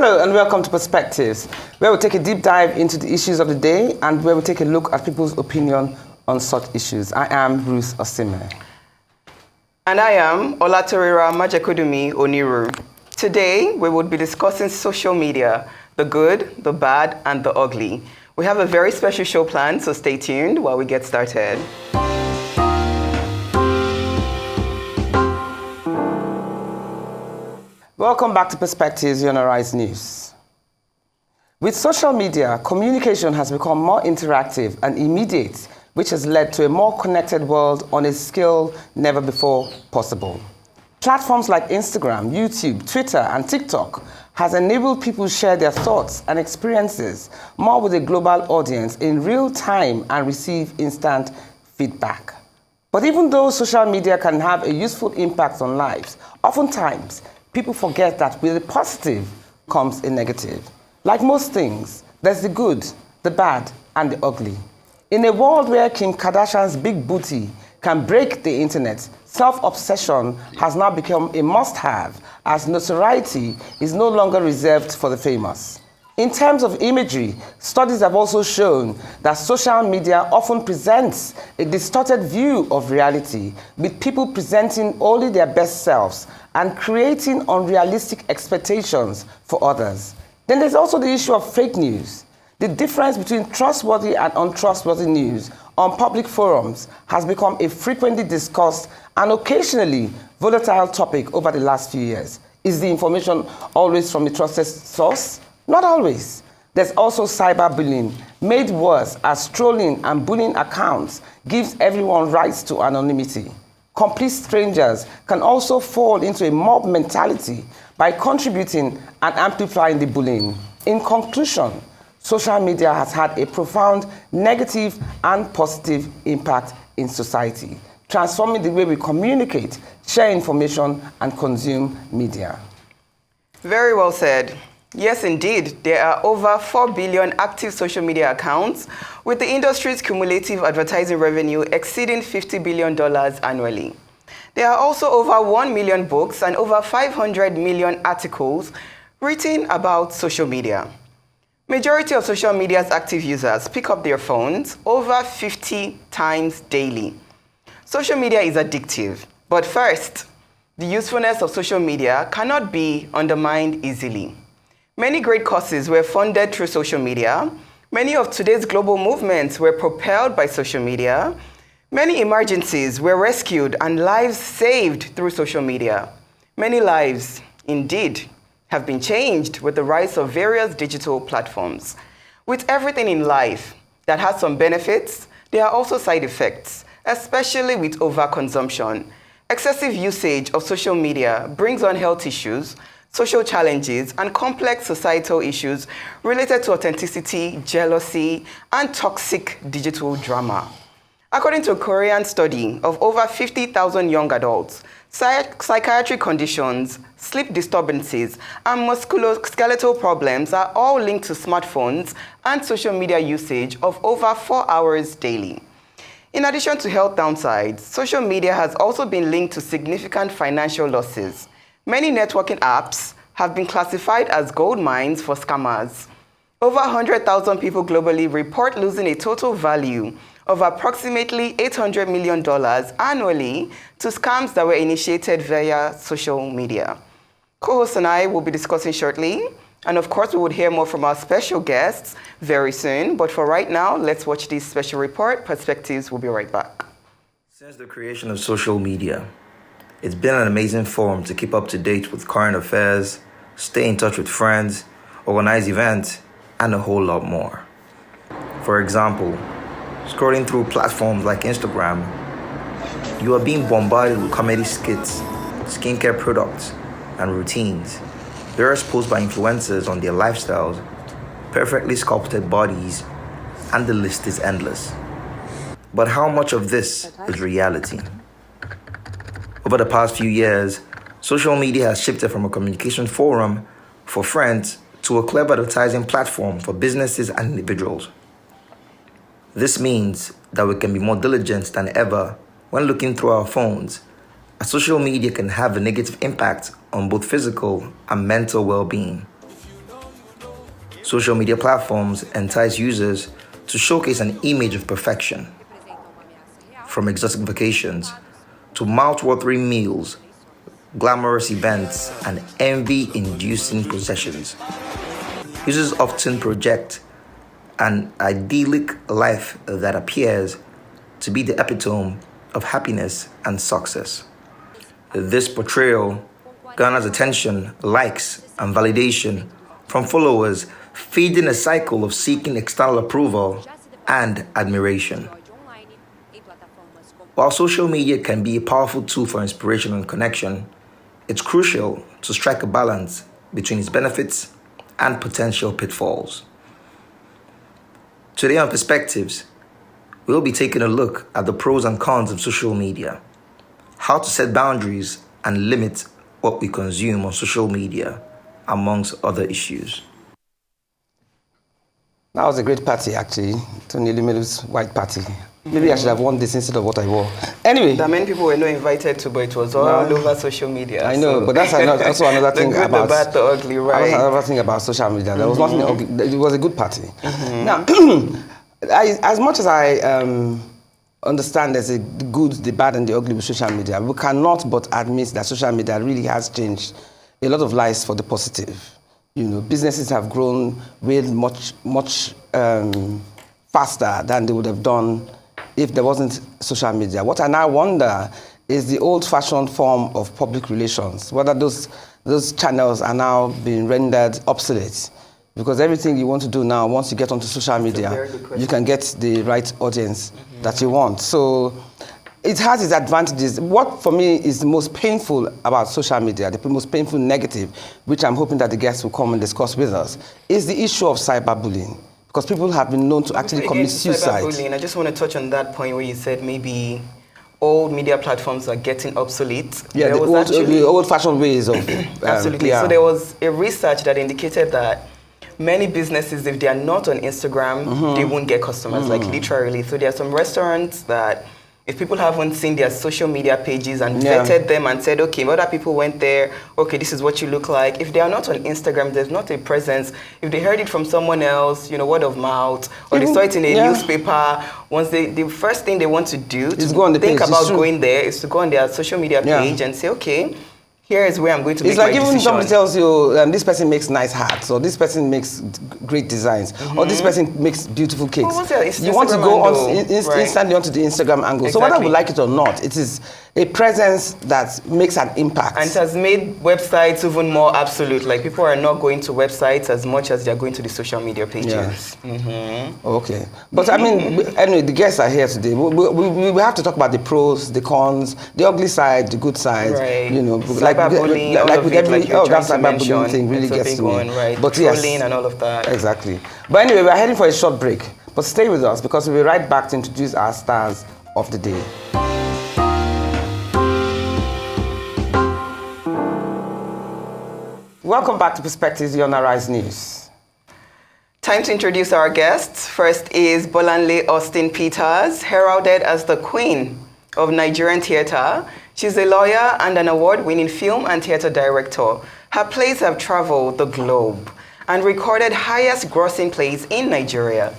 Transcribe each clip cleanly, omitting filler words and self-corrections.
Hello and welcome to Perspectives, where we take a deep dive into the issues of the day and where we take a look at people's opinion on such issues. I am Ruth Osime. And I am Olatorira Majekodunmi Oniru. Today, we will be discussing social media, the good, the bad, and the ugly. We have a very special show planned, so stay tuned while we get started. Welcome back to Perspectives, on Arise News. With social media, communication has become more interactive and immediate, which has led to a more connected world on a scale never before possible. Platforms like Instagram, YouTube, Twitter, and TikTok has enabled people to share their thoughts and experiences more with a global audience in real time and receive instant feedback. But even though social media can have a useful impact on lives, oftentimes people forget that with the positive comes a negative. Like most things, there's the good, the bad, and the ugly. In a world where Kim Kardashian's big booty can break the internet, self-obsession has now become a must-have, as notoriety is no longer reserved for the famous. In terms of imagery, studies have also shown that social media often presents a distorted view of reality, with people presenting only their best selves and creating unrealistic expectations for others. Then there's also the issue of fake news. The difference between trustworthy and untrustworthy news on public forums has become a frequently discussed and occasionally volatile topic over the last few years. Is the information always from a trusted source? Not always. There's also cyberbullying, made worse as trolling and bullying accounts gives everyone rights to anonymity. Complete strangers can also fall into a mob mentality by contributing and amplifying the bullying. In conclusion, social media has had a profound negative and positive impact in society, transforming the way we communicate, share information, and consume media. Very well said. Yes, indeed. There are over 4 billion active social media accounts, with the industry's cumulative advertising revenue exceeding $50 billion annually. There are also over 1 million books and over 500 million articles written about social media. Majority of social media's active users pick up their phones over 50 times daily. Social media is addictive, but first, the usefulness of social media cannot be undermined easily. Many great causes were funded through social media. Many of today's global movements were propelled by social media. Many emergencies were rescued and lives saved through social media. Many lives, indeed, have been changed with the rise of various digital platforms. With everything in life that has some benefits, there are also side effects, especially with overconsumption. Excessive usage of social media brings on health issues, social challenges, and complex societal issues related to authenticity, jealousy, and toxic digital drama. According to a Korean study of over 50,000 young adults, psychiatric conditions, sleep disturbances, and musculoskeletal problems are all linked to smartphones and social media usage of over 4 hours daily. In addition to health downsides, social media has also been linked to significant financial losses. Many networking apps have been classified as gold mines for scammers. Over 100,000 people globally report losing a total value of approximately $800 million annually to scams that were initiated via social media. Co-host and I will be discussing shortly, and of course we would hear more from our special guests very soon, but for right now, let's watch this special report. Perspectives will be right back. Since the creation of social media, it's been an amazing forum to keep up to date with current affairs, stay in touch with friends, organize events, and a whole lot more. For example, scrolling through platforms like Instagram, you are being bombarded with comedy skits, skincare products, and routines. Various posts by influencers on their lifestyles, perfectly sculpted bodies, and the list is endless. But how much of this is reality? Over the past few years, social media has shifted from a communication forum for friends to a clever advertising platform for businesses and individuals. This means that we can be more diligent than ever when looking through our phones, as social media can have a negative impact on both physical and mental well-being. Social media platforms entice users to showcase an image of perfection, from exotic vacations to mouth-watering meals, glamorous events, and envy-inducing possessions. Users often project an idyllic life that appears to be the epitome of happiness and success. This portrayal garners attention, likes, and validation from followers, feeding a cycle of seeking external approval and admiration. While social media can be a powerful tool for inspiration and connection, it's crucial to strike a balance between its benefits and potential pitfalls. Today on Perspectives, we'll be taking a look at the pros and cons of social media, how to set boundaries and limit what we consume on social media, amongst other issues. That was a great party, actually. Tony Limelu's white party. Maybe I should have worn this instead of what I wore. Anyway. That many people were not invited to, but it was all over social media. I know, but that's also another thing the good, about... the bad, the ugly, right? That's another thing about social media. There was nothing ugly. It was a good party. Now, as much as I understand there's a good, the bad, and the ugly with social media, we cannot but admit that social media really has changed a lot of lives for the positive. You know, businesses have grown way much faster than they would have done if there wasn't social media. What I now wonder is the old-fashioned form of public relations, whether those channels are now being rendered obsolete. Because everything you want to do now, once you get onto social media, you can get the right audience that you want. So it has its advantages. What, for me, is the most painful about social media, the most painful negative, which I'm hoping that the guests will come and discuss with us, is the issue of cyberbullying. Because people have been known to actually commit suicide. I just want to touch on that point where you said maybe old media platforms are getting obsolete. Yeah, the old-fashioned ways of absolutely. So there was a research that indicated that many businesses, if they are not on Instagram, they won't get customers, like literally. So there are some restaurants that if people haven't seen their social media pages and vetted them and said, okay, other people went there, okay, this is what you look like. If they are not on Instagram, there's not a presence. If they heard it from someone else, you know, word of mouth, or they saw it in a newspaper, once the first thing they want to do to go on the think page. about going there is to go on their social media page and say, okay, here is where I'm going to make my decision. It's like even somebody tells you, this person makes nice hats, or this person makes great designs, or this person makes beautiful cakes. You want to go on instantly onto the Instagram angle. Exactly. So whether we like it or not, it is a presence that makes an impact. And it has made websites even more absolute. Like people are not going to websites as much as they're going to the social media pages. Okay. But I mean, anyway, the guests are here today. We have to talk about the pros, the cons, the ugly side, the good side. Right. You know, like with every, that cyberbullying thing really gets to me. Right. But trolling and all of that. Exactly. But anyway, we're heading for a short break. But stay with us because we'll be right back to introduce our stars of the day. Welcome back to Perspectives, the Arise News. Time to introduce our guests. First is Bolanle Austen-Peters, heralded as the queen of Nigerian theatre. She's a lawyer and an award-winning film and theatre director. Her plays have traveled the globe and recorded highest-grossing plays in Nigeria.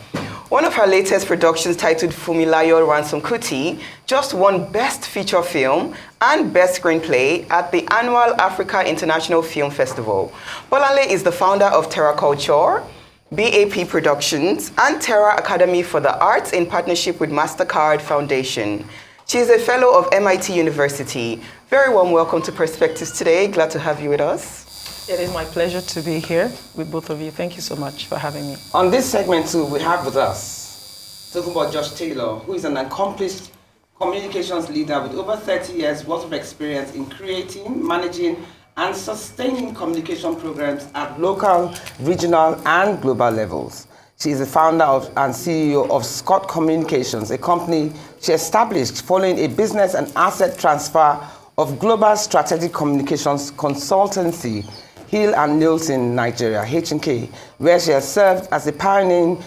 One of her latest productions, titled Fumilayo Ransom Kuti, just won Best Feature Film and Best Screenplay at the annual Africa International Film Festival. Bolanle is the founder of Terra Culture, BAP Productions, and Terra Academy for the Arts in partnership with MasterCard Foundation. She is a fellow of MIT University. Very warm welcome to Perspectives today. Glad to have you with us. It is my pleasure to be here with both of you. Thank you so much for having me. On this segment too, we have with us, talking about Josh Taylor, who is an accomplished communications leader with over 30 years worth of experience in creating, managing, and sustaining communication programs at local, regional, and global levels. She is the founder and CEO of Scott Communications, a company she established following a business and asset transfer of global strategic communications consultancy, Hill and Nielsen, Nigeria, H&K, where she has served as the pioneering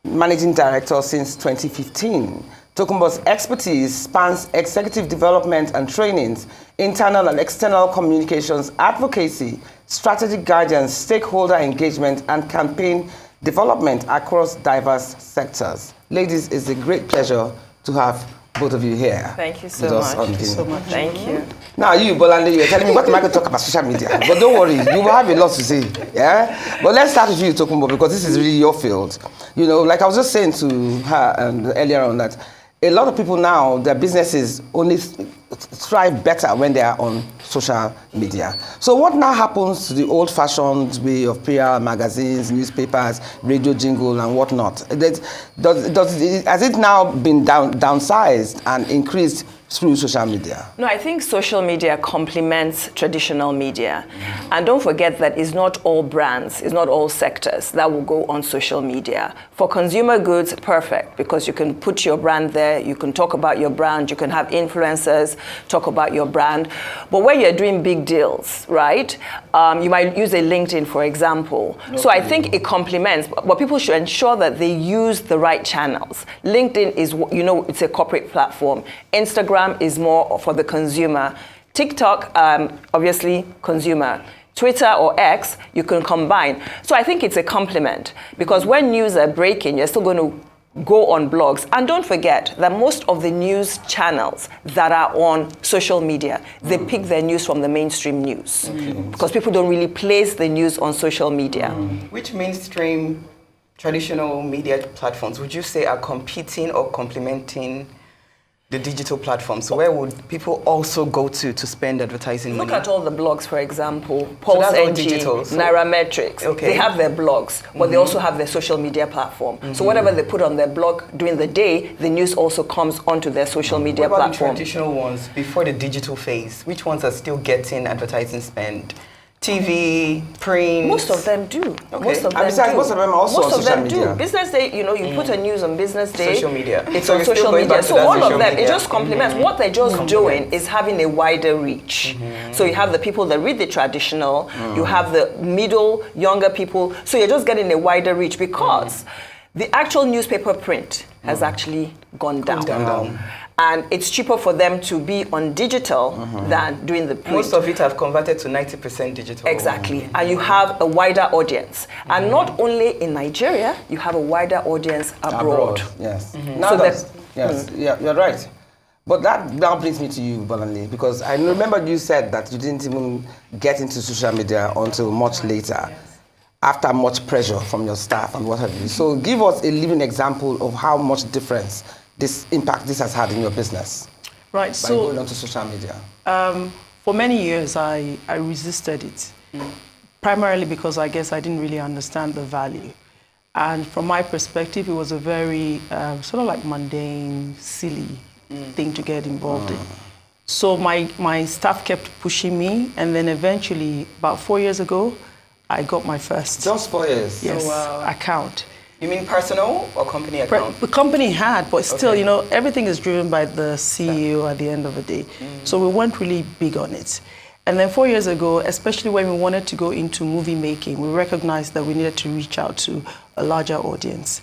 managing director since 2015. Tokumbo's expertise spans executive development and trainings, internal and external communications, advocacy, strategic guidance, stakeholder engagement, and campaign development across diverse sectors. Ladies, it's a great pleasure to have both of you here. Thank you so much. Thank you so much. Thank you. Now you, Bolande, you're telling me what am I going to talk about social media? But don't worry, you will have a lot to say. Yeah? But let's start with you, Tokumbo, because this is really your field. You know, like I was just saying to her earlier on that a lot of people now, their businesses only thrive better when they are on social media. So what now happens to the old-fashioned way of PR, magazines, newspapers, radio jingle, and whatnot? Has it now been downsized and increased through social media? No, I think social media complements traditional media. And don't forget that it's not all brands, it's not all sectors that will go on social media. For consumer goods, perfect, because you can put your brand there, you can talk about your brand, you can have influencers talk about your brand. But when you're doing big deals, right, you might use a LinkedIn, for example. So I think it complements, but people should ensure that they use the right channels. LinkedIn is, you know, it's a corporate platform. Instagram is more for the consumer. TikTok, obviously, consumer. Twitter or X, you can combine. So I think it's a complement, because when news are breaking, you're still going to go on blogs. And don't forget that most of the news channels that are on social media, they pick their news from the mainstream news. Because people don't really place the news on social media. Which mainstream traditional media platforms would you say are competing or complementing the digital platforms? So where would people also go to spend advertising money? Look at all the blogs, for example, Pulse NG, Nairametrics. Okay. They have their blogs, but they also have their social media platform. So whatever they put on their blog during the day, the news also comes onto their social media what about platform. the traditional ones before the digital phase? Which ones are still getting advertising spend? TV, print? Most of them do. Okay. Most of And them besides, do. most of them are also Most on of social them media. do. Business Day, you know, you put a news on Business Day. Social media. It's So on you're still social going media. back to So that all of social them, media. it just complements. What they're just doing is having a wider reach. So you have the people that read the traditional, you have the middle, younger people. So you're just getting a wider reach, because the actual newspaper print has actually gone down. And it's cheaper for them to be on digital than doing the print. Most of it have converted to 90% digital. Exactly. And you have a wider audience. And not only in Nigeria, you have a wider audience abroad. Yes. So Yes, yeah, you're right. But that now brings me to you, Bolanle, because I remember you said that you didn't even get into social media until much later, after much pressure from your staff and what have you. So give us a living example of how much difference this impact this has had in your business. Right, By so going onto social media. for many years I resisted it, primarily because I guess I didn't really understand the value. And from my perspective, it was a very sort of like mundane, silly thing to get involved in. So my staff kept pushing me, and then eventually, about 4 years ago, I got my first Just 4 years? yes, account. You mean personal or company account? The company had, but still, Okay. you know, everything is driven by the CEO at the end of the day. So we weren't really big on it. And then 4 years ago, especially when we wanted to go into movie making, we recognized that we needed to reach out to a larger audience.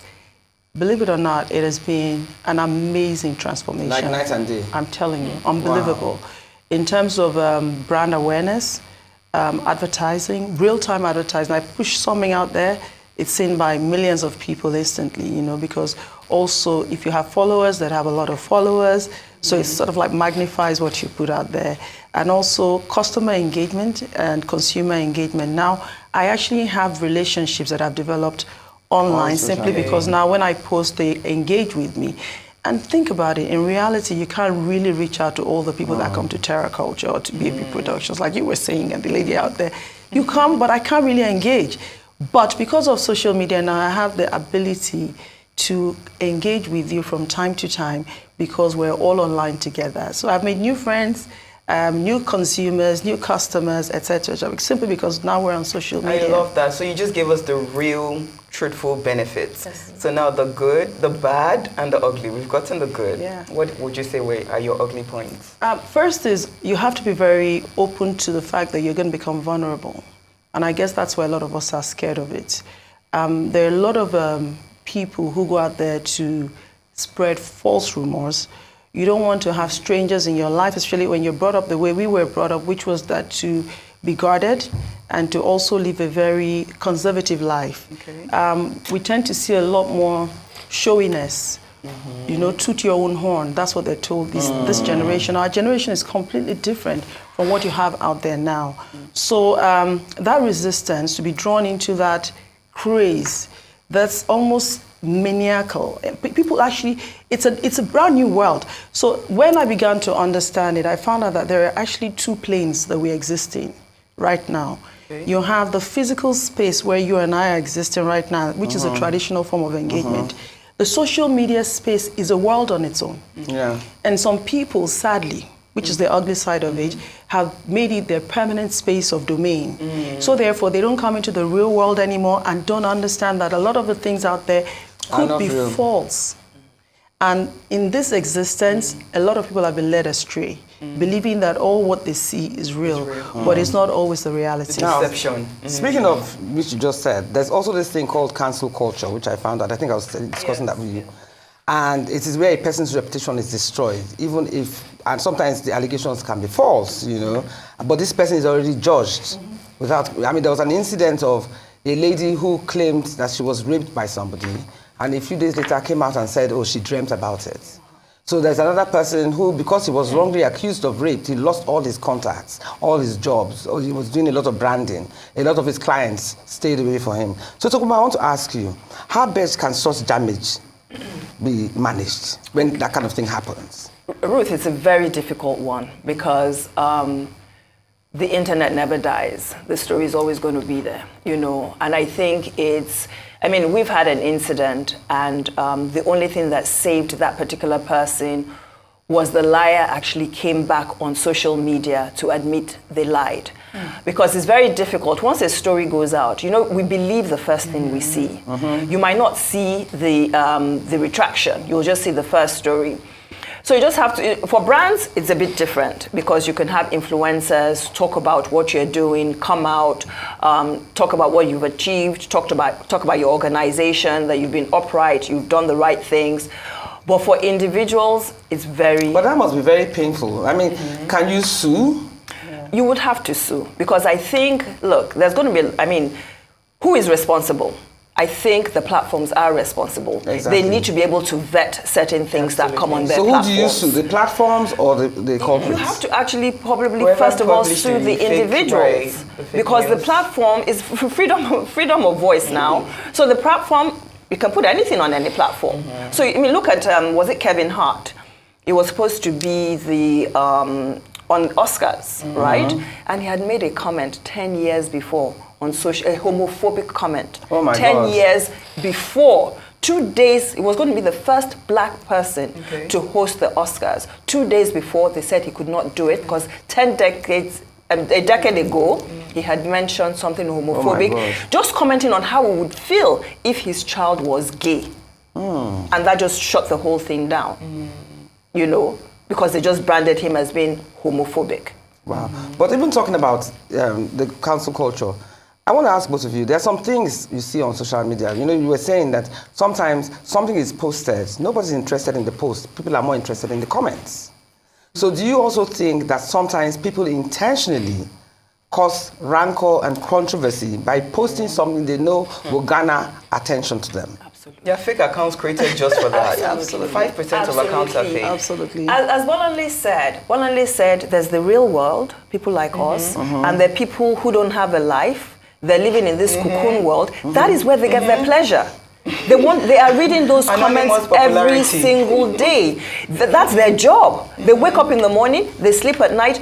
Believe it or not, it has been an amazing transformation. Like night and day. I'm telling you, unbelievable. In terms of brand awareness, advertising, real-time advertising, I push something out there, it's seen by millions of people instantly, you know, because also if you have followers that have a lot of followers, so it sort of like magnifies what you put out there. And also customer engagement and consumer engagement. Now, I actually have relationships that I've developed online simply because now when I post, they engage with me. And think about it, in reality, you can't really reach out to all the people that come to Terra Culture or to BAP Productions, like you were saying, and the lady out there. You come, but I can't really engage. But because of social media now, I have the ability to engage with you from time to time because we're all online together. So I've made new friends, new consumers, new customers, etc. Simply because now we're on social media. I love that. So you just gave us the real, truthful benefits. Yes. So now the good, the bad, and the ugly. We've gotten the good. Yeah. What would you say are your ugly points? First is you have to be very open to the fact that you're going to become vulnerable. And I guess that's why a lot of us are scared of it. There are a lot of people who go out there to spread false rumors. You don't want to have strangers in your life, especially when you're brought up the way we were brought up, which was that to be guarded and to also live a very conservative life. We tend to see a lot more showiness. You know, toot your own horn. That's what they're told. This generation, our generation, is completely different from what you have out there now. So that resistance, to be drawn into that craze, that's almost maniacal. People actually, it's a brand new world. So when I began to understand it, I found out that there are actually two planes that we exist in right now. You have the physical space where you and I are existing right now, which is a traditional form of engagement. The social media space is a world on its own. And some people, sadly, which is the ugly side of it, have made it their permanent space of domain. So therefore, they don't come into the real world anymore and don't understand that a lot of the things out there could be false. And in this existence, a lot of people have been led astray, believing that all what they see is real, but it's not always the reality. Now, Deception. Speaking of which you just said, there's also this thing called cancel culture, which I found out. I think I was discussing that with you. And it is where a person's reputation is destroyed, even if, and sometimes the allegations can be false, you know, but this person is already judged without, I mean, there was an incident of a lady who claimed that she was raped by somebody, and a few days later came out and said, oh, she dreamt about it. So there's another person who, because he was wrongly accused of rape, he lost all his contacts, all his jobs, or he was doing a lot of branding. A lot of his clients stayed away from him. So Tokuma, I want to ask you, how best can such damage be managed when that kind of thing happens? Ruth, it's a very difficult one because the internet never dies. The story is always going to be there, you know. And I think we've had an incident, and the only thing that saved that particular person was the liar actually came back on social media to admit they lied. Because it's very difficult. Once a story goes out, you know, we believe the first thing we see. You might not see the retraction. You'll just see the first story. So you just have to, for brands, it's a bit different because you can have influencers talk about what you're doing, come out, talk about what you've achieved, talk about your organization, that you've been upright, you've done the right things. But for individuals, it's very... But that must be very painful. I mean, can you sue? You would have to sue because I think, look, there's going to be, who is responsible? I think the platforms are responsible. Exactly. They need to be able to vet certain things that come on their platforms. So who do you sue, the platforms or the corporates? You have to actually probably first of all sue the individuals because the platform is freedom of voice now. So the platform, you can put anything on any platform. So look at, was it Kevin Hart? It was supposed to be on Oscars, right? And he had made a comment 10 years before on social, a homophobic comment. Oh my 10 God. years before. 2 days, it was going to be the first black person to host the Oscars. 2 days before, they said he could not do it because a decade ago, he had mentioned something homophobic, just commenting on how he would feel if his child was gay. And that just shut the whole thing down, you know, because they just branded him as being homophobic. Wow. But even talking about the cancel culture, I want to ask both of you, there are some things you see on social media. You know, you were saying that sometimes something is posted, nobody's interested in the post, people are more interested in the comments. So do you also think that sometimes people intentionally cause rancor and controversy by posting something they know will garner attention to them? Absolutely. There are fake accounts created just for that. Absolutely. 5% of accounts are fake. Absolutely. As Bolanle said, there's the real world, people like us, and there are people who don't have a life. They're living in this cocoon world. That is where they get their pleasure. They are reading those comments every single day. That's their job. They wake up in the morning, they sleep at night.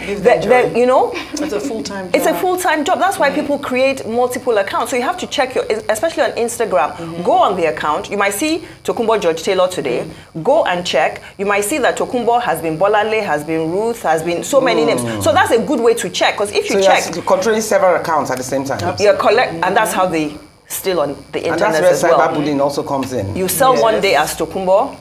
You know, it's a full-time job. It's a full-time job. That's why people create multiple accounts. So you have to check especially on Instagram. Go on the account. You might see Tokunbo George Taylor today. Go and check. You might see that Tokunbo has been Bolanle, has been Ruth, has been so many names. So that's a good way to check. Because if you check, you're controlling several accounts at the same time. You're and that's how they still on the internet as well. And that's where cyberbullying also comes in. You sell one day as Tokunbo,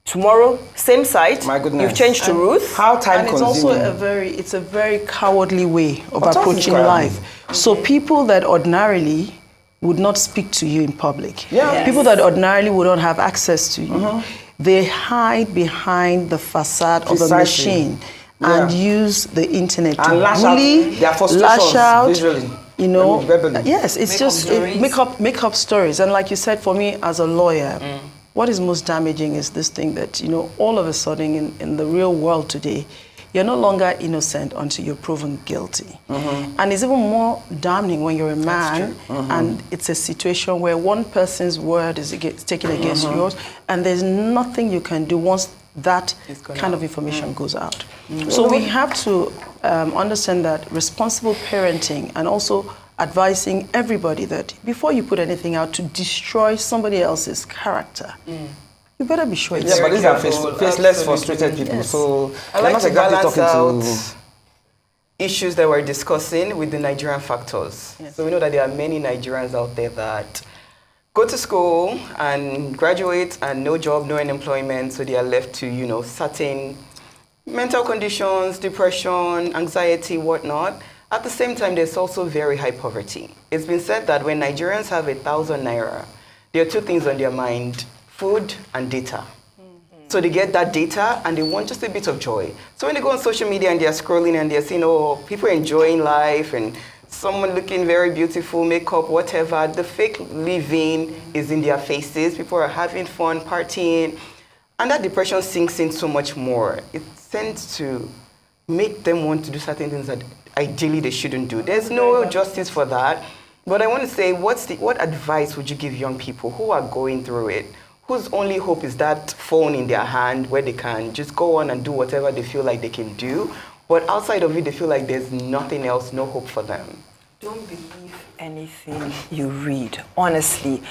tomorrow same site. My goodness. You've changed to Ruth. How time consuming. Also it's a very cowardly way of approaching life. So people that ordinarily would not speak to you in public, people that ordinarily would not have access to you, they hide behind the facade of a machine and use the internet to bully, lash out visually. You know, Rebelling. yes, it's make up stories. And like you said, for me as a lawyer, what is most damaging is this thing that, you know, all of a sudden in the real world today, you're no longer innocent until you're proven guilty. And it's even more damning when you're a man and it's a situation where one person's word is taken against yours, and there's nothing you can do once that kind of information goes out. So we have to understand that responsible parenting and also advising everybody that before you put anything out to destroy somebody else's character, you better be sure it's but these are faceless, frustrated people. Yes. So I like to balance out to issues that we're discussing with the Nigerian factors. Yes. So we know that there are many Nigerians out there that go to school and graduate and no job, no unemployment, so they are left to, you know, certain mental conditions, depression, anxiety, whatnot. At the same time, there's also very high poverty. It's been said that when Nigerians have 1,000 naira, there are two things on their mind: food and data. So they get that data and they want just a bit of joy. So when they go on social media and they're scrolling and they're seeing, oh, people enjoying life and someone looking very beautiful, makeup, whatever, the fake living is in their faces. People are having fun, partying. And that depression sinks in so much more. It tends to make them want to do certain things that ideally they shouldn't do. There's no justice for that. But I want to say, what advice would you give young people who are going through it, whose only hope is that phone in their hand where they can just go on and do whatever they feel like they can do, but outside of it, they feel like there's nothing else, no hope for them? Don't believe anything you read, honestly.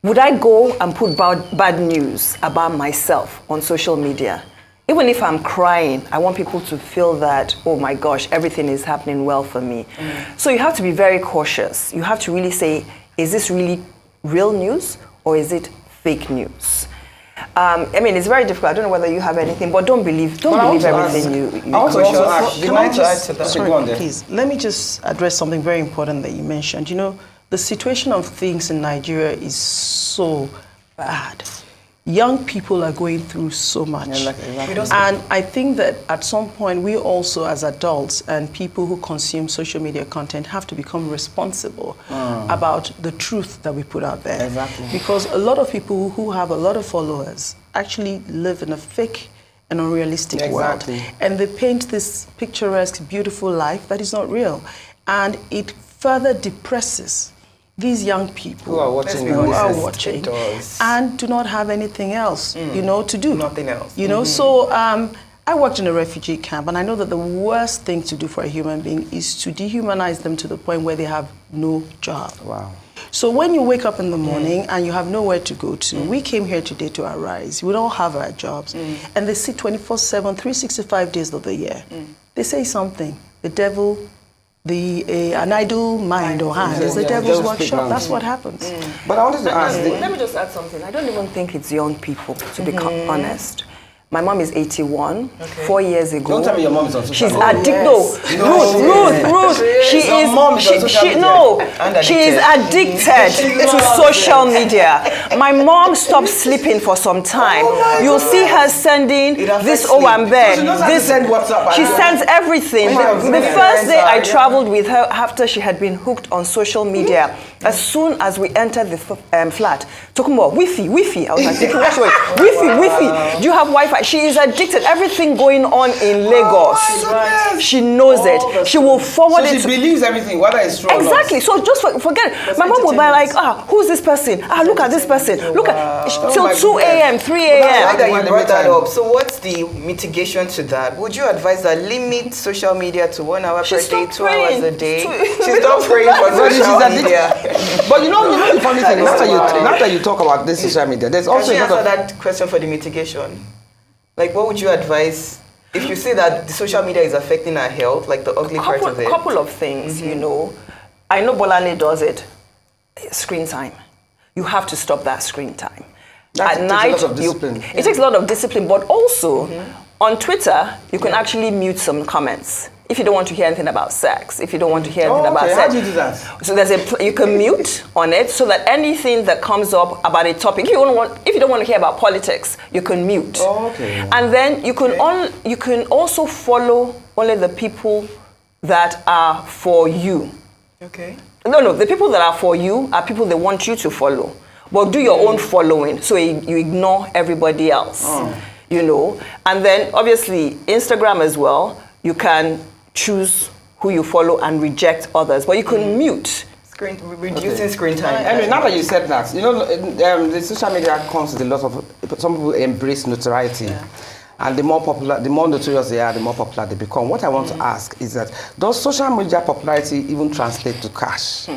Would I go and put bad news about myself on social media? Even if I'm crying, I want people to feel that, oh my gosh, everything is happening well for me. So you have to be very cautious. You have to really say, is this really real news or is it fake news? I mean, it's very difficult. I don't know whether you have anything, but don't believe everything you I also ask, Can I just, go on there. please, let me just address something very important that you mentioned. You know, the situation of things in Nigeria is so bad. Young people are going through so much. And I think that at some point, we also as adults and people who consume social media content have to become responsible about the truth that we put out there. Exactly. Because a lot of people who have a lot of followers actually live in a fake and unrealistic world. And they paint this picturesque, beautiful life that is not real. And it further depresses these young people who are watching, and do not have anything else, you know, to do. Nothing else. You know, so I worked in a refugee camp, and I know that the worst thing to do for a human being is to dehumanize them to the point where they have no job. Wow. So when you wake up in the morning and you have nowhere to go to, we came here today to arise. We don't have our jobs. And they sit 24/7, 365 days of the year. They say something. The devil, an idle mind or hand is the devil's workshop. That's what happens. But I wanted to ask... Let me just add something. I don't even think it's young people, to be honest. My mom is 81. 4 years ago. Don't tell me your mom is on social media. media. She's addicted. Ruth. She is addicted to social media. My mom stopped sleeping for some time. You'll see her sending this Owambe. She sends everything. The first day I traveled with her after she had been hooked on social media, as soon as we entered the flat, talking about Wi-Fi. I was like, Wi-Fi. Do you have Wi-Fi? She is addicted. Everything going on in Lagos. She knows it. She will forward it. She believes everything, whether it's true or not. Exactly. So just forget it. My mom would be like, who's this person? Look at this person. Look at till 2 a.m., 3 a.m. I like that you brought that up. So what's the mitigation to that? Would you advise that limit social media to 1 hour per day, 2 hours a day? She's not praying for social media. But you know the funny thing, now that you talk about this social media, there's also Can you answer that question for the mitigation? Like, what would you advise if you see that the social media is affecting our health, like the ugly part of it? Couple of things, you know. I know Bolale does it. Screen time. You have to stop that screen time. At night, takes a lot of discipline. It takes a lot of discipline, but also on Twitter, you can actually mute some comments. If you don't want to hear anything about sex, if you don't want to hear anything about sex. How do you do that? So you can mute on it so that anything that comes up about a topic, if you don't want to hear about politics, you can mute. And then you can also follow only the people that are for you. Okay. No, the people that are for you are people they want you to follow. But do your own following, so you ignore everybody else, you know. And then, obviously, Instagram as well, you can choose who you follow and reject others, but you can mute. Reducing screen time. Anyway, now that you said that, you know, the social media comes with a lot of, some people embrace notoriety. Yeah. And the more popular, the more notorious they are, the more popular they become. What I want to ask is that, does social media popularity even translate to cash?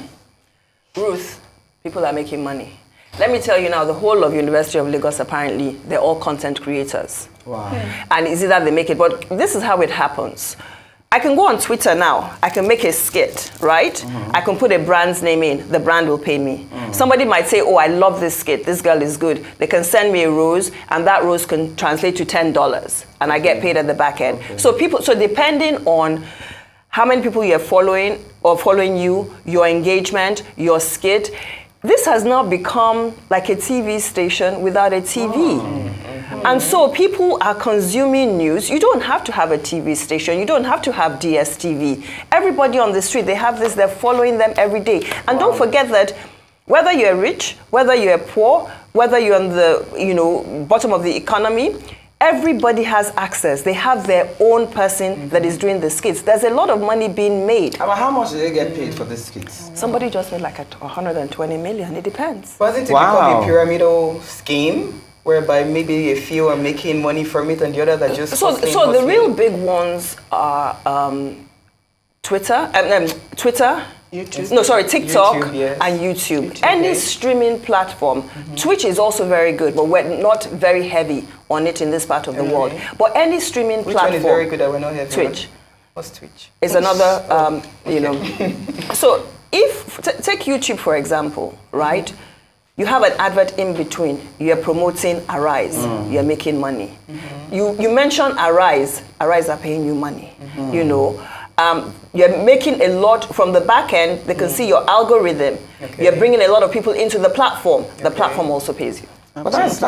Ruth, people are making money. Let me tell you now, the whole of University of Lagos, apparently, they're all content creators. Wow. And it's either they make it, but this is how it happens. I can go on Twitter now, I can make a skit, right? I can put a brand's name in, the brand will pay me. Somebody might say, oh, I love this skit, this girl is good. They can send me a rose, and that rose can translate to $10, and I get paid at the back end. So depending on how many people you're following, or following you, your engagement, your skit, this has now become like a TV station without a TV. And so people are consuming news. You don't have to have a TV station. You don't have to have DSTV. Everybody on the street, they have this, they're following them every day. And don't forget that whether you're rich, whether you're poor, whether you're on the bottom of the economy, everybody has access. They have their own person that is doing the skits. There's a lot of money being made. But how much do they get paid for the skits? Somebody just made like 120 million. It depends. Wasn't it become a pyramidal scheme whereby maybe a few are making money from it and the others are just so the real big ones are Twitter, YouTube. No, sorry, TikTok YouTube, yes. and YouTube. Any streaming platform. Twitch is also very good, but we're not very heavy on it in this part of the world. But any streaming platform. Which one is very good that we're not heavy? Twitch. What's Twitch? Is another, So take YouTube for example, right? You have an advert in between. You're promoting Arise. You're making money. You mention Arise. Arise are paying you money. You know, you're making a lot from the back end. They can see your algorithm. You're bringing a lot of people into the platform. The platform also pays you. But that's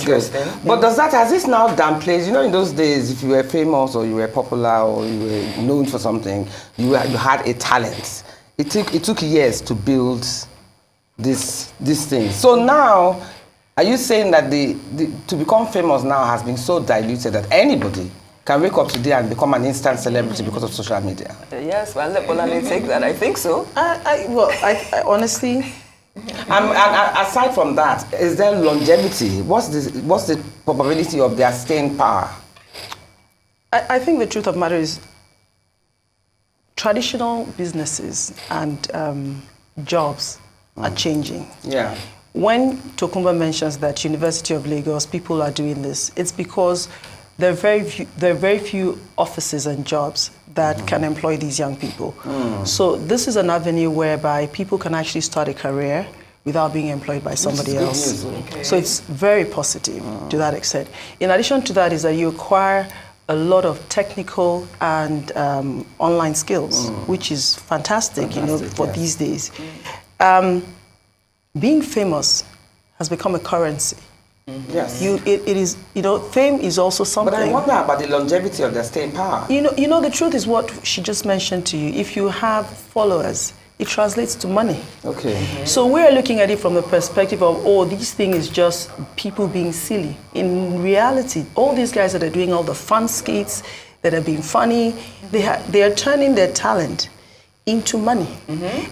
good. But has this now downplayed? You know, in those days, if you were famous or you were popular or you were known for something, you had a talent. It took years to build this thing. So now, are you saying that to become famous now has been so diluted that anybody can wake up today and become an instant celebrity because of social media? Yes, well, let Bolani take that. I think so. I honestly. And aside from that, is there longevity? What's the probability of their staying power? I think the truth of the matter is traditional businesses and jobs are changing. Yeah. When Tokunbo mentions that University of Lagos, people are doing this, it's because there are very few offices and jobs that can employ these young people. So this is an avenue whereby people can actually start a career without being employed by somebody else. So it's very positive to that extent. In addition to that is that you acquire a lot of technical and online skills, which is fantastic, for these days. Being famous has become a currency. Yes. It is, fame is also something. But I wonder about the longevity of their staying power. The truth is what she just mentioned to you. If you have followers, it translates to money. Okay. So we're looking at it from the perspective of, this thing is just people being silly. In reality, all these guys that are doing all the fun skits, that are being funny, they are turning their talent into money.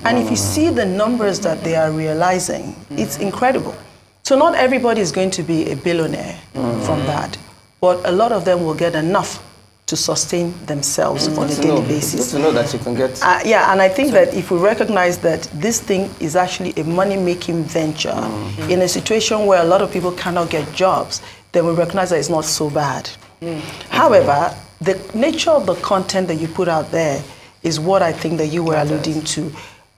And if you see the numbers that they are realizing, it's incredible. So not everybody is going to be a billionaire from that, but a lot of them will get enough to sustain themselves on a daily basis. Good to know that you can get... and I think that if we recognize that this thing is actually a money-making venture in a situation where a lot of people cannot get jobs, then we recognize that it's not so bad. However, the nature of the content that you put out there is what I think that you were alluding to.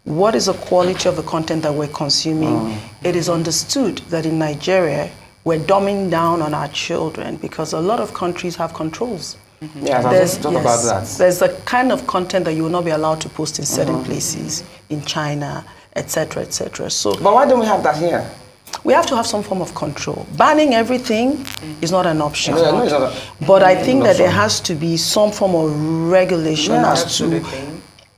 What is the quality of the content that we're consuming? It is understood that in Nigeria, we're dumbing down on our children because a lot of countries have controls. Yeah, let's talk about that. There's a kind of content that you will not be allowed to post in certain places, in China, etc., etc. So, but why don't we have that here? We have to have some form of control. Banning everything is not an option. No, it's not but I think that there has to be some form of regulation as to,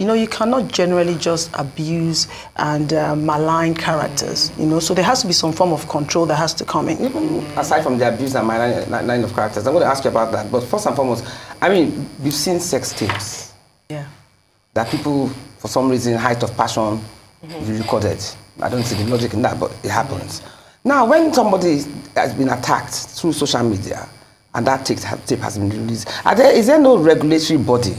you know, you cannot generally just abuse and malign characters, you know, so there has to be some form of control that has to come in. Even aside from the abuse and malign of characters, I'm going to ask you about that. But first and foremost, I mean, we've seen sex tapes. Yeah. That people, for some reason, height of passion, recorded. I don't see the logic in that, but it happens. Now, when somebody has been attacked through social media, and that tape has been released, is there no regulatory body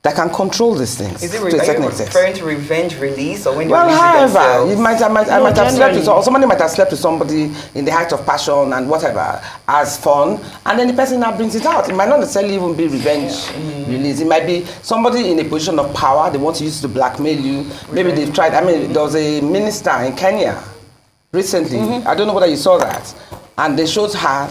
that can control these things? Is it referring to revenge release, or when you release however, it I might have slept with, or somebody might have slept with somebody in the height of passion and whatever, as fun, and then the person now brings it out. It might not necessarily even be revenge release. It might be somebody in a position of power. They want to use it to blackmail you. Maybe they've tried. I mean, there was a minister in Kenya recently. I don't know whether you saw that. And they showed her,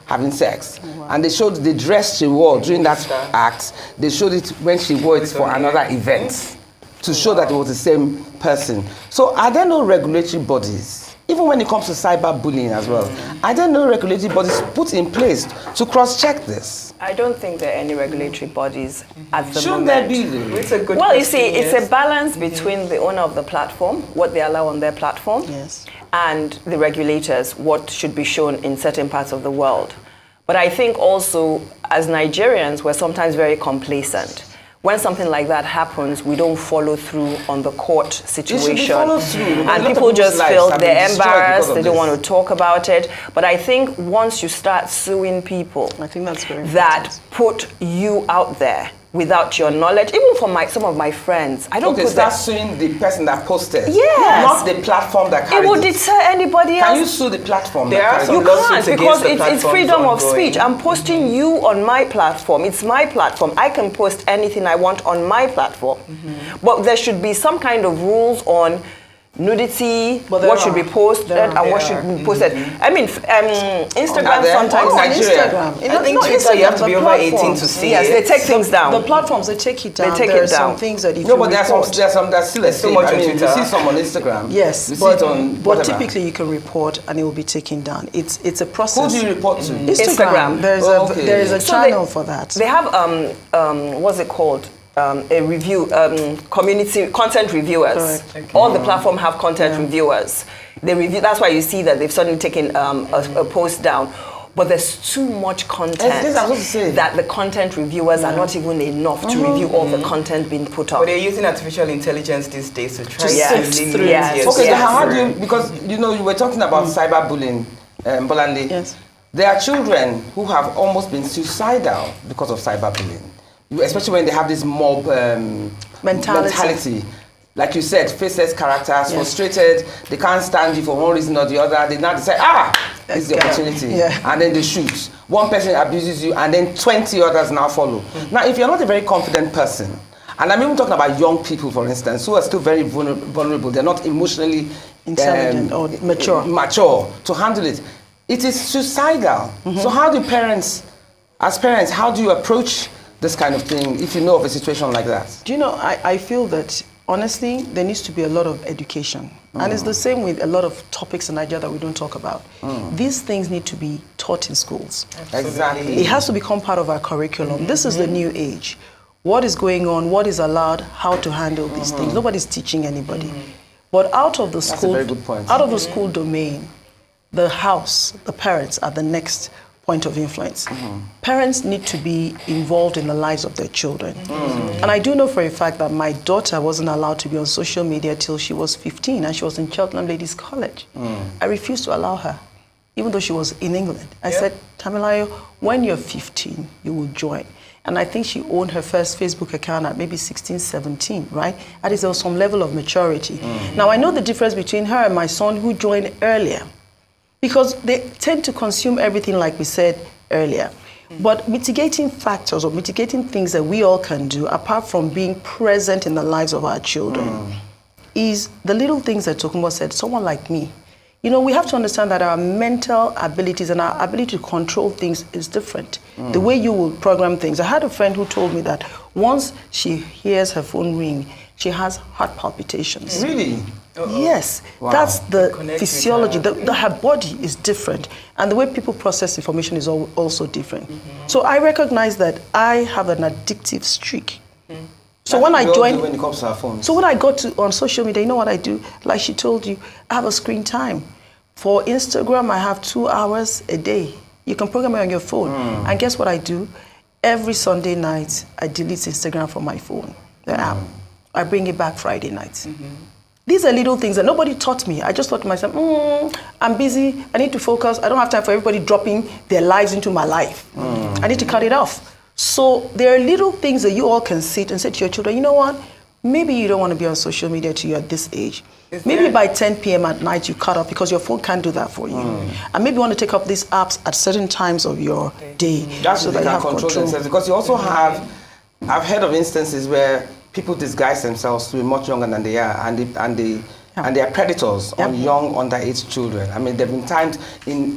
having sex. Wow. And the dress she wore during that act, they showed it when she wore it for another event to show that it was the same person. So are there no regulatory bodies, even when it comes to cyberbullying as well, are there no regulatory bodies put in place to cross-check this? I don't think there are any regulatory bodies at the Shouldn't moment. there be? It's a good well, you see, it's a balance between the owner of the platform, what they allow on their platform, and the regulators, what should be shown in certain parts of the world. But I think also, as Nigerians, we're sometimes very complacent. When something like that happens, we don't follow through on the court situation. And people just feel they're embarrassed, they don't want to talk about it. But I think once you start suing people I think that's very that put you out there without your knowledge, even from some of my friends, I don't start suing the person that posted. Yes. Not the platform that carried it. It would deter anybody else. Can you sue the platform? There are some you can't, because it's freedom of speech. I'm posting you on my platform. It's my platform. I can post anything I want on my platform. But there should be some kind of rules on nudity, what should be posted and what should be posted. I mean, Instagram sometimes. Instagram. I think Twitter, you have to be over 18 to see it. Yes, they take things down. The platforms, they take it down. They take there it are down. some things that if but there's some that's still so much on Twitter. You see some on Instagram. Yes, but typically you can report and it will be taken down. It's a process. Who do you report to? Instagram. There is a channel for that. They have what's it called? A review, community content reviewers. All the platform have content reviewers. They review. That's why you see that they've suddenly taken a post down. But there's too much content that the content reviewers are not even enough to review all the content being put up. But they're using artificial intelligence these days to try to sift through. Okay, so how do you, because you were talking about cyberbullying, Bolande. Yes. There are children who have almost been suicidal because of cyberbullying. Especially when they have this mob mentality. Like you said, faceless characters, frustrated, they can't stand you for one reason or the other. They now decide, this is the opportunity. And then they shoot. One person abuses you and then 20 others now follow. Now, if you're not a very confident person, and I'm even talking about young people, for instance, who are still very vulnerable, they're not emotionally intelligent or mature to handle it. It is suicidal. So how do parents, as parents, how do you approach this kind of thing if you know of a situation like that? Do you know, I feel that, honestly, there needs to be a lot of education. And it's the same with a lot of topics in Nigeria that we don't talk about. These things need to be taught in schools. Exactly. It has to become part of our curriculum. This is the new age. What is going on, what is allowed, how to handle these things. Nobody's teaching anybody. But out of the school, That's a very good point. Out of the school domain, the house, the parents are the next point of influence. Parents need to be involved in the lives of their children. And I do know for a fact that my daughter wasn't allowed to be on social media till she was 15 and she was in Cheltenham Ladies College. I refused to allow her, even though she was in England. I said, Tamilayo, when you're 15, you will join. And I think she owned her first Facebook account at maybe 16, 17, right? At least there was some level of maturity. Now, I know the difference between her and my son who joined earlier, because they tend to consume everything like we said earlier. But mitigating factors or mitigating things that we all can do, apart from being present in the lives of our children, is the little things that Tokunbo said. Someone like me, we have to understand that our mental abilities and our ability to control things is different. The way you will program things. I had a friend who told me that once she hears her phone ring, she has heart palpitations. Really? Yes, that's the physiology. Her body is different. And the way people process information is also different. So I recognize that I have an addictive streak. So when I join, when it comes to our phones. so when I go to on social media, you know what I do? Like she told you, I have a screen time. For Instagram, I have 2 hours a day. You can program it on your phone. And guess what I do? Every Sunday night, I delete Instagram from my phone, the app. I bring it back Friday night. These are little things that nobody taught me. I just thought to myself, I'm busy, I need to focus. I don't have time for everybody dropping their lives into my life. I need to cut it off. So there are little things that you all can sit and say to your children, you know what? Maybe you don't want to be on social media till you're at this age. Maybe by 10 p.m. at night you cut off because your phone can't do that for you. And maybe you want to take up these apps at certain times of your day. That's so so they that you can have control themselves. Because you also have, I've heard of instances where people disguise themselves to be much younger than they are, and they are predators on young underage children. I mean, there have been times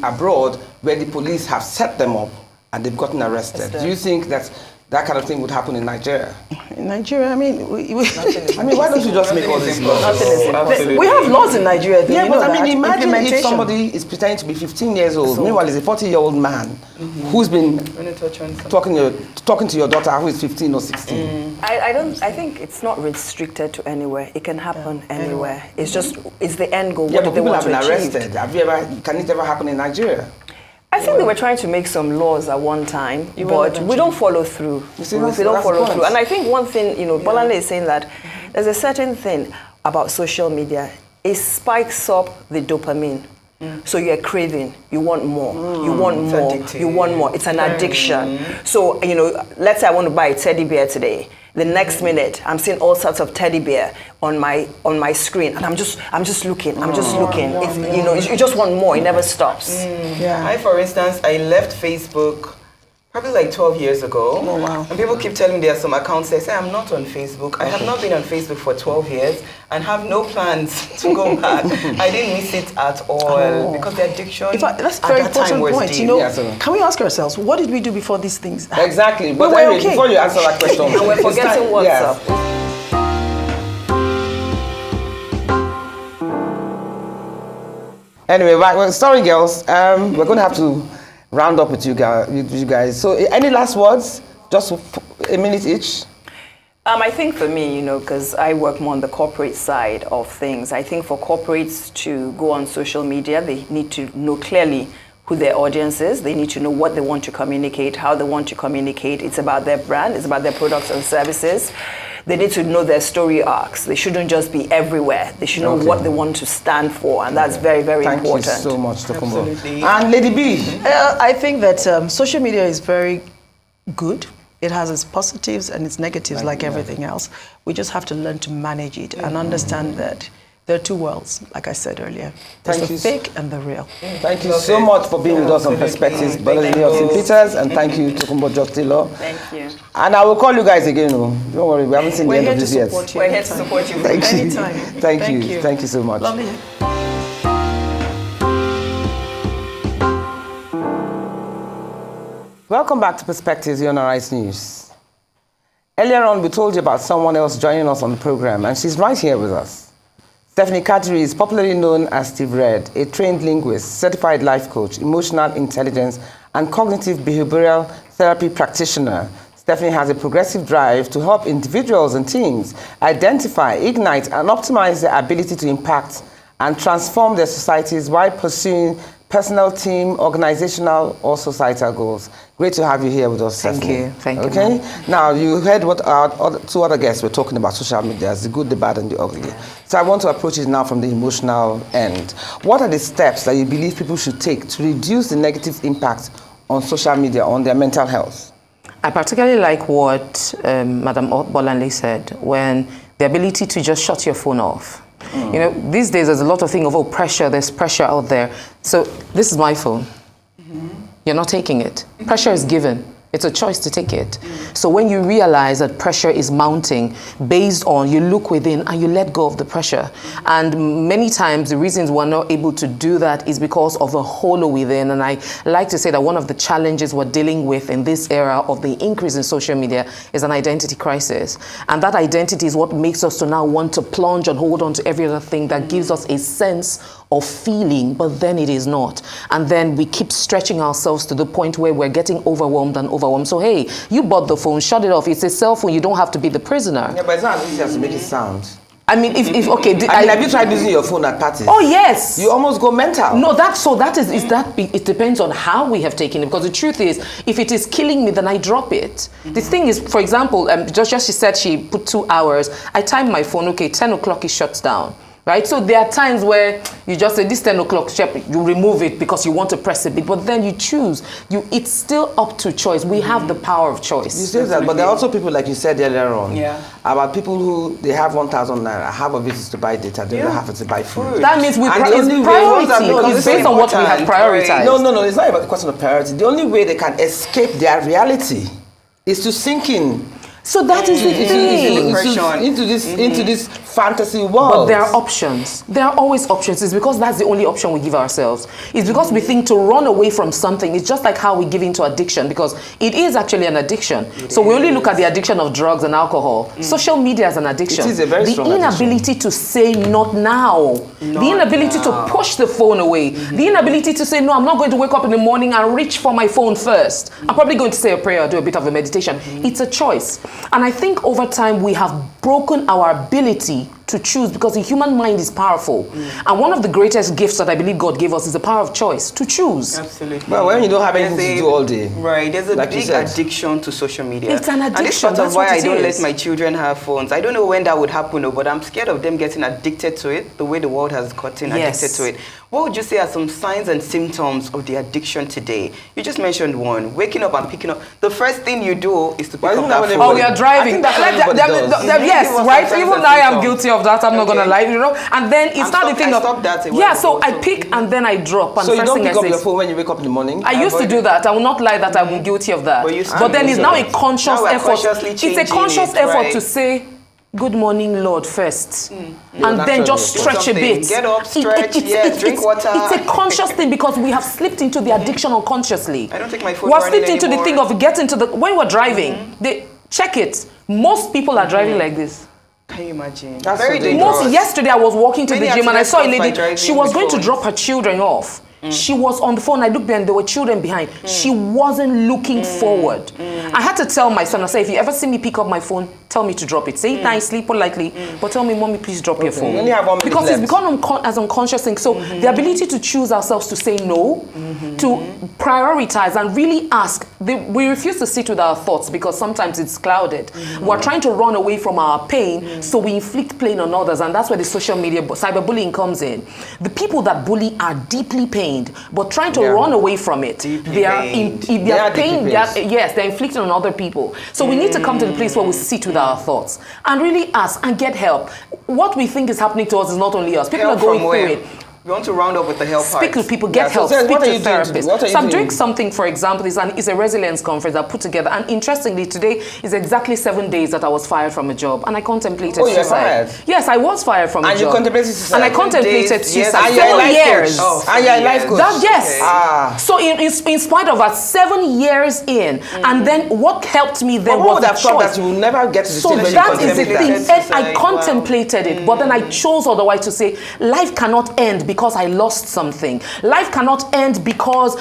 abroad where the police have set them up and they've gotten arrested. Do you think that kind of thing would happen in Nigeria? In Nigeria, I mean, why don't you just make all these laws? We have laws in Nigeria. Yeah, you but know I mean, that. imagine if somebody is pretending to be 15 years old, meanwhile he's a 40-year-old man who's been talking to your daughter who is 15 or 16. I think it's not restricted to anywhere. It can happen anywhere. It's just, it's the end goal. Yeah, what but do they people want have to been achieve? arrested. Can it ever happen in Nigeria? I think they were trying to make some laws at one time, but we don't follow through. We don't follow through. And I think one thing, Bolanle is saying that there's a certain thing about social media. It spikes up the dopamine. So you're craving, you want more, you want more, you want more. It's an addiction. So, let's say I want to buy a teddy bear today. The next minute, I'm seeing all sorts of teddy bear on my screen, and I'm just looking. It's, you just want more. It never stops. I, for instance, I left Facebook probably like 12 years ago. Oh, wow. And people keep telling me there are some accounts that say I'm not on Facebook. I have not been on Facebook for 12 years and have no plans to go back. I didn't miss it at all because the addiction that's a very important point. deep. Can we ask ourselves, what did we do before these things happened? Exactly. We But were anyway, okay. before you answer that question, And we're forgetting what's up. Anyway, sorry, girls. We're going to have to round up with you guys. So, any last words? Just a minute each. I think for me, because I work more on the corporate side of things, I think for corporates to go on social media, they need to know clearly who their audience is. They need to know what they want to communicate, how they want to communicate. It's about their brand. It's about their products and services. They need to know their story arcs. They shouldn't just be everywhere. They should know what they want to stand for, and that's very, very important. Thank you so much, Tokumbo. And Lady B. I think that social media is very good. It has its positives and its negatives like everything else. We just have to learn to manage it and understand that there are two worlds, like I said earlier. There's the fake and the real. Thank you so much for being with us on Perspectives, Bolanle Austen-Peters, and thank you, Tokumbo Jostilo. Thank you. And I will call you guys again. Don't worry, we haven't seen the end of this yet. We're here to support you. Thank you. Anytime. Thank you. Thank you so much. Lovely. Welcome back to Perspectives here on Arise News. Earlier on, we told you about someone else joining us on the program, and she's right here with us. Stephanie Kadri is popularly known as Steve Red, a trained linguist, certified life coach, emotional intelligence, and cognitive behavioral therapy practitioner. Stephanie has a progressive drive to help individuals and teams identify, ignite, and optimize their ability to impact and transform their societies while pursuing personal, team, organizational, or societal goals. Great to have you here with us, Stephanie. Thank you. Okay? Now, you heard what our two other guests were talking about social media, the good, the bad, and the ugly. So I want to approach it now from the emotional end. What are the steps that you believe people should take to reduce the negative impact on social media on their mental health? I particularly like what Madam Bolanle said, when the ability to just shut your phone off. These days there's a lot of thing of pressure, there's pressure out there. So this is my phone. You're not taking it. Pressure is given. It's a choice to take it. So when you realize that pressure is mounting based on, you look within and you let go of the pressure. And many times the reasons we're not able to do that is because of a hole within. And I like to say that one of the challenges we're dealing with in this era of the increase in social media is an identity crisis. And that identity is what makes us to now want to plunge and hold on to every other thing that gives us a sense of feeling, but then it is not. And then we keep stretching ourselves to the point where we're getting overwhelmed and overwhelmed. So, hey, you bought the phone, shut it off. It's a cell phone. You don't have to be the prisoner. Yeah, but it's not as easy as to make it sound. I mean, if okay, have you tried using your phone at parties? Oh yes. You almost go mental. No, it depends on how we have taken it. Because the truth is, if it is killing me, then I drop it. The thing is, for example, just she said she put 2 hours. I timed my phone. Okay, 10 o'clock it shuts down. Right, so there are times where you just say this 10 o'clock, you remove it because you want to press a bit, but then you choose. It's still up to choice. We have the power of choice. You say that, but there are also people, like you said earlier on, about people who they have 1,000 naira, half of it is to buy data, the other half is to buy food. That means it's priority. It's based on what we have prioritized. No, it's not about the question of priority. The only way they can escape their reality is to sink in. So that is the thing. Into this fantasy world. But there are options. There are always options. It's because that's the only option we give ourselves. It's because we think to run away from something. It's just like how we give into addiction, because it is actually an addiction. So we only look at the addiction of drugs and alcohol. Social media is an addiction. It is a very strong addiction. The inability to say not now. The inability to push the phone away. The inability to say, no, I'm not going to wake up in the morning and reach for my phone first. I'm probably going to say a prayer or do a bit of a meditation. It's a choice. And I think over time we have broken our ability to choose, because the human mind is powerful. And one of the greatest gifts that I believe God gave us is the power of choice, to choose. Absolutely. Well, when you don't have anything to do all day. Right, there's a big addiction to social media. It's an addiction. And this is part of why I don't let my children have phones. I don't know when that would happen, but I'm scared of them getting addicted to it, the way the world has gotten addicted to it. What would you say are some signs and symptoms of the addiction today? You just mentioned one, waking up and picking up. The first thing you do is to pick up that phone. Oh, we are driving. Yes, right? Even I am guilty of that. I'm not going to lie, you know. And then it's not the thing of... so I pick and then I drop. And so you don't pick up your phone when you wake up in the morning? I used to do that. I will not lie that I'm guilty of that. But then it's now a conscious effort. It's a conscious effort to say, good morning, Lord, first. And then just stretch a bit. Get up, stretch, drink water. It's a conscious thing, because we have slipped into the addiction unconsciously. I don't take my phone. We have slipped into the thing of getting to the... When we're driving, check it. Most people are driving like this. Can you imagine? That's very dangerous. Yesterday I was walking to the gym and I saw a lady. She was going to drop her children off. She was on the phone. I looked behind. There were children behind. She wasn't looking forward. I had to tell my son, I said, if you ever see me pick up my phone, tell me to drop it. Say it nicely, politely, but tell me, Mommy, please drop your phone. You only have 1 minute because left. It's become as unconscious thing. So the ability to choose ourselves to say no, to prioritize and really ask. We refuse to sit with our thoughts because sometimes it's clouded. We're trying to run away from our pain, so we inflict pain on others, and that's where the social media, cyberbullying comes in. The people that bully are deeply pained, but trying to run away from it. They are pained. Yes, they're inflicting on other people. So we need to come to the place where we sit with our thoughts and really ask and get help. What we think is happening to us is not only us. People are going through it. We want to round up with the help Speak to people, get help, speak to therapists. So I'm doing something, for example, it's a resilience conference I put together. And interestingly, today is exactly 7 days that I was fired from a job. And I contemplated suicide. You were fired? Yes, I was fired from a job. And you contemplated suicide? And I contemplated suicide. Yes. 7 years. And you're a life coach? Yes. So in spite of that, 7 years in, and then what helped me then was the choice. That you will never get to the stage where you that is the thing. And I contemplated it, but then I chose otherwise to say, life cannot end because I lost something. Life cannot end because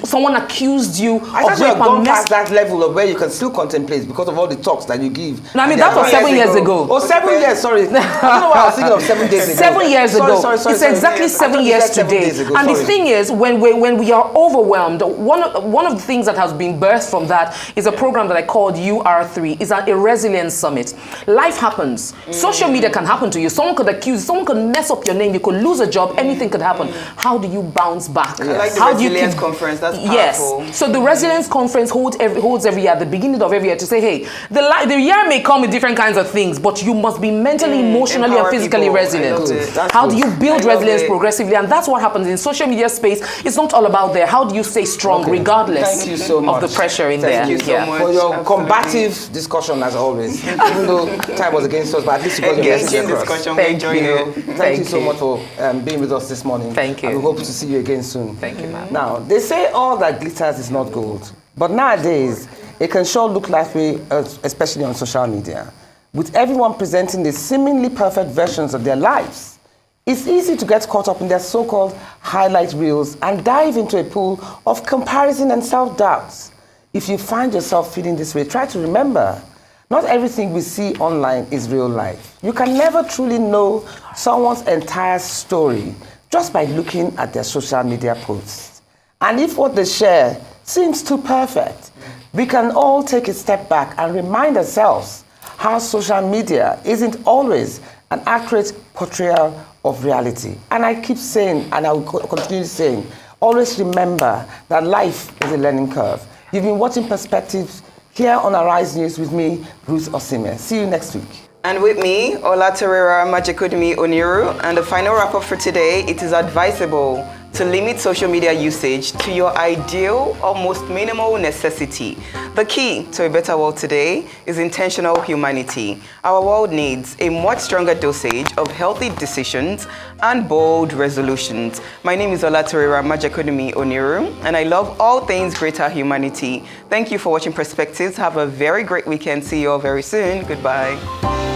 someone accused you of rape. I thought you had gone past that level of where you can still contemplate because of all the talks that you give. No, I mean, that was 7 years ago. Oh, 7 years, sorry. I don't know why I was thinking of 7 days ago. 7 years ago. Sorry, it's exactly 7 years today. And the thing is, when we are overwhelmed, one of the things that has been birthed from that is a program that I called UR3. It's a resilience summit. Life happens. Social media can happen to you. Someone could accuse you. Someone could mess up your name. You could lose a job. Anything could happen. How do you bounce back? I like the resilience conference. That's powerful. Yes. So the resilience conference holds every year, at the beginning of every year, to say, hey, the year may come with different kinds of things, but you must be mentally, emotionally, and physically resilient. How do you build resilience progressively? And that's what happens in social media space. It's not all about there. How do you stay strong regardless of the pressure in there? Thank you so much for your combative discussion as always. Even though time was against us, but at least you got your message across. Thank you so much for being with us this morning. Thank you. And we hope to see you again soon. Thank you, ma'am. Now, they say all that glitters is not gold. But nowadays, it can sure look that way, especially on social media. With everyone presenting the seemingly perfect versions of their lives, It's easy to get caught up in their so-called highlight reels and dive into a pool of comparison and self-doubts. If you find yourself feeling this way, try to remember, not everything we see online is real life. You can never truly know someone's entire story just by looking at their social media posts. And if what they share seems too perfect, we can all take a step back and remind ourselves how social media isn't always an accurate portrayal of reality. And I keep saying, and I will continue saying, always remember that life is a learning curve. You've been watching Perspectives here on Arise News with me, Ruth Osime. See you next week. And with me, Olatorera Majekodunmi Oniru. And the final wrap-up for today, it is advisable to limit social media usage to your ideal or most minimal necessity. The key to a better world today is intentional humanity. Our world needs a much stronger dosage of healthy decisions and bold resolutions. My name is Olatorera Majekodunmi Oniru, and I love all things greater humanity. Thank you for watching Perspectives. Have a very great weekend. See you all very soon. Goodbye.